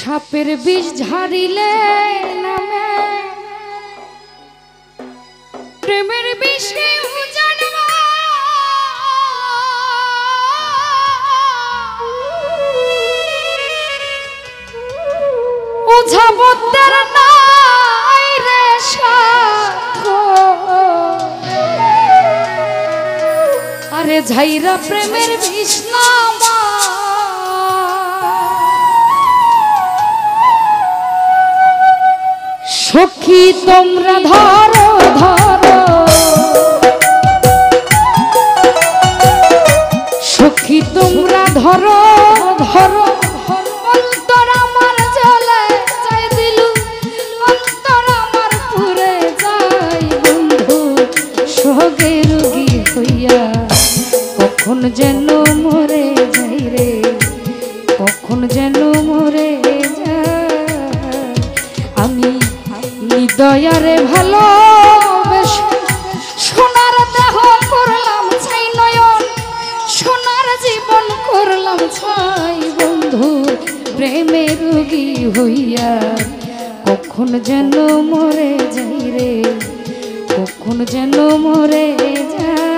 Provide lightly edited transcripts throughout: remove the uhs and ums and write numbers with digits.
সাপের বিষ ঝাড়িলে নামে প্রেমের বিষে জানবা ওঝাবতের নাই রে সাথো আরে ঝাইরা প্রেমের বিষ নামা সখী তোমরা ধরো ধরো সখী তোমরা ধরো ধরো অন্তর আমার জ্বলে যাই দিলু অন্তর আমার পুরে যাই বন্ধু সোগে রোগী হইয়া কখন যেন মরে যাই রে কখন যেন মরে যাই আমি হৃদয়ারে ভালোবেসে সোনার দেহ করলাম ছাই নয়ন সোনার জীবন করলাম ছাই বন্ধু প্রেমে রোগী হইয়া কখন যেন মরে যাই রে কখন যেন মরে যাই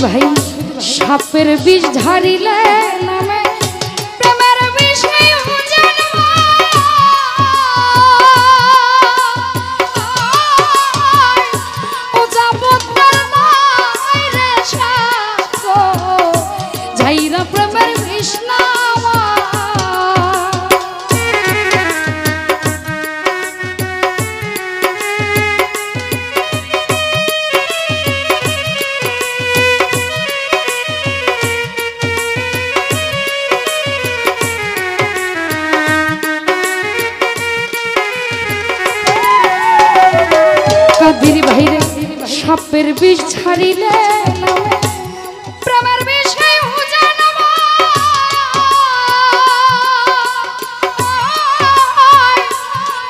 ভাই সাপের বিষ ঝাড়িলে নামে প্রেমের বিষে জানবা ওঝাবতের নাই রে সাথো ঝাইরা প্রেমের বিষ নামা কাদির ভাইরে সাপের বিষ ছাড়িলে নামে প্রেমের বিষে জানবা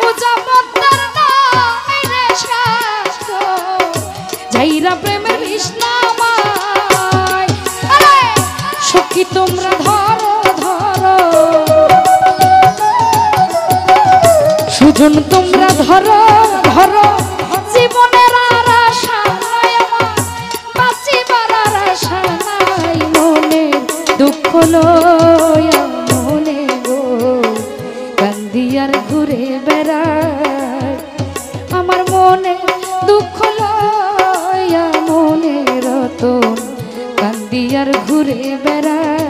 ওঝাবতের নাই রে সাথো ঝাইরা প্রেমের বিষ নামা সখী তোমরা ধরো ধরো সুজন তোমরা ধরো ধরো জীবনের আর আশা নাই আমার বাঁচিবার আর আশা নাই মনে দুঃখ লয়া মনে গো কান্দি আর ঘুরে বেড়াই আমার মনে দুঃখ লয়া মনে রতন কান্দি আর ঘুরে বেড়াই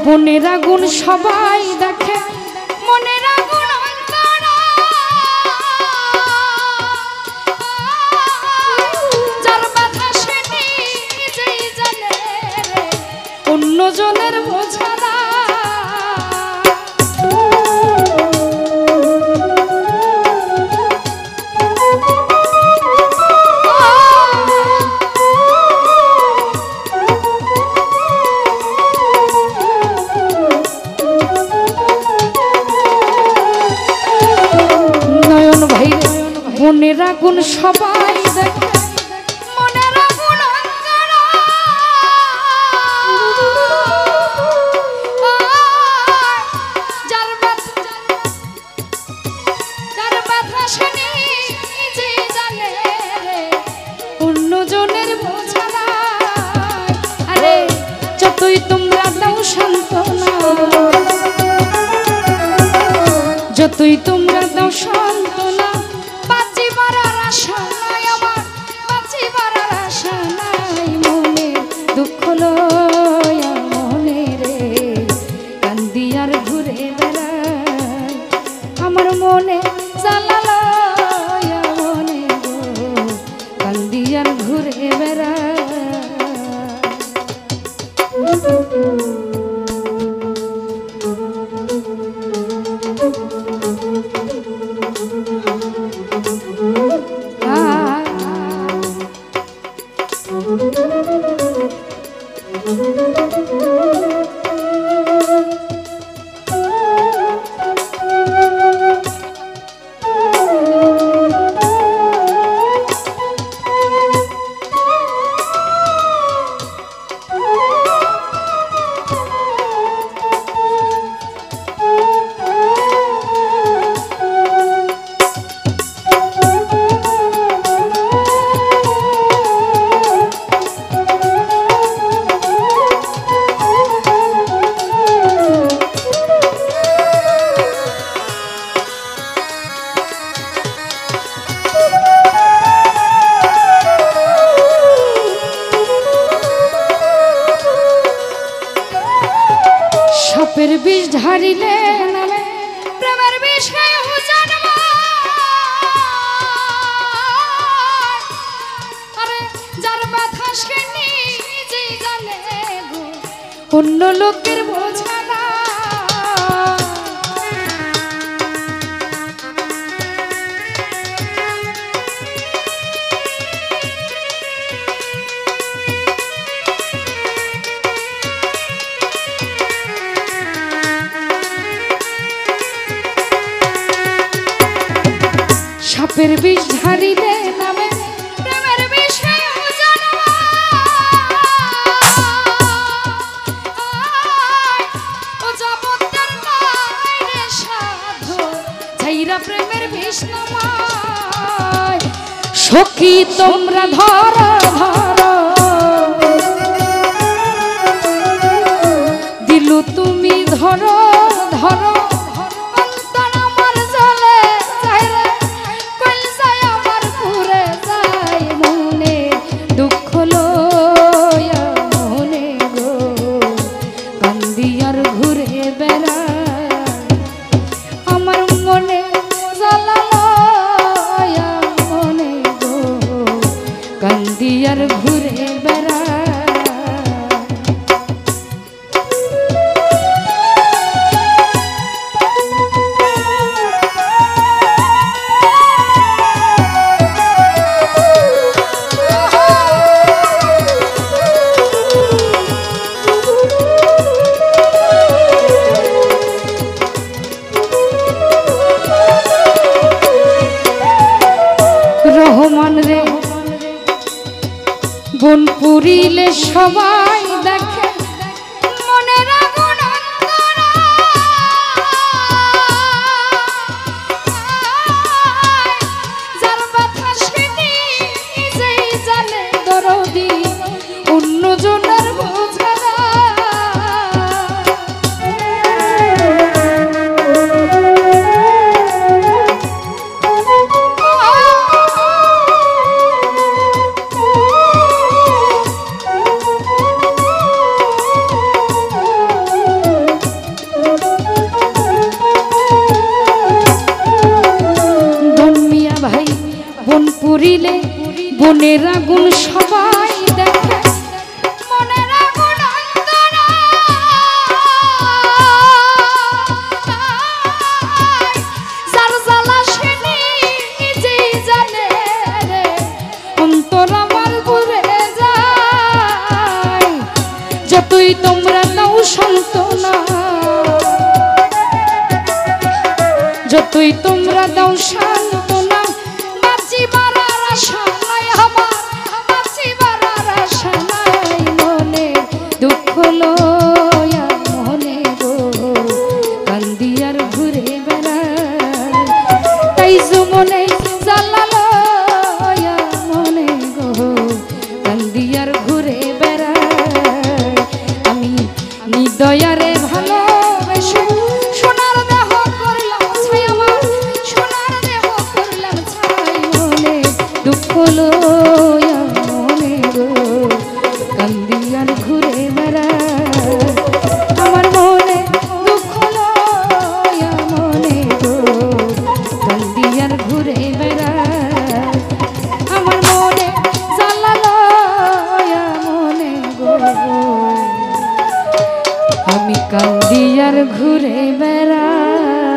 মনের আগুন সবাই দেখে মনের আগুন যার ব্যথা সে নিজেই জানে অন্যজনের বোঝা না মনের আগুন সবাই দেখে মনের আগুন অঙ্গারা যার ব্যথা সে নিজে জানে রে অন্যজনের বোঝা নাই আরে যতই তোমরা দাও সান্ত্বনা যতই তোমরা দাও সান্ত্বনা বাঁচিবার আশা নাই আমার বাঁচিবার আশা নাই মনে দুঃখ লয়া মনে রে কান্দি আর ঘুরে বেড়াই আমার মনে জ্বালা লয়া মনে গো কান্দি আর ঘুরে বেড়াই সাপের বিষ ঢারিলে নামে প্রেমের বিষ খেয়ে জানবা আরে যার ব্যথা সে নিজে জানে গো অন্য লোকের বোঝা না সাপের বিষ ঢারিলে নামে প্রেমের বিষ জানবা ও জগতের মায়ের সাধু ছাইরা প্রেমের বিষ নামায় সখী তোমরা ধরো ধরো দিলু তুমি ধরো ধরো কান্দিয়ার ঘুরে বেড়া রহমান রে বন পুরিলে সবাই দেখে মনের আগুন অন্তরা যার ব্যথা সে নিজেই জানে দরদি অন্যজনের বোঝা না পুরিলে বনের আগুন সবাই দেখে মনের আগুন অন্তরা যার জ্বালা সে নিজেই জানে রে অন্তর আমার ঘুরে যায় যতই তোমরা নাও সান্ত্বনা যতই তোমরা দাও সান্ত্বনা লয়া মনে গো কান্দিয়ার ঘুরে বেড়াই তাই যমনে জ্বালা লয়া মনে গো কান্দিয়ার ঘুরে বেড়াই আমি নিদয়ারে ভালোবেসে সোনার দেহ করলাম ছাই আমার সোনার দেহ করলাম ছাই মনে দুঃখ লয়া মনে গো কান্দিয়ার ঘুরে বেড়াই আমার মনে দুঃখ লয়া মনে গো কান্দিয়ার ঘুরে বেড়াই আমার মনে জ্বালা লয়া মনে গো আমি কান্দিয়ার ঘুরে বেড়াই।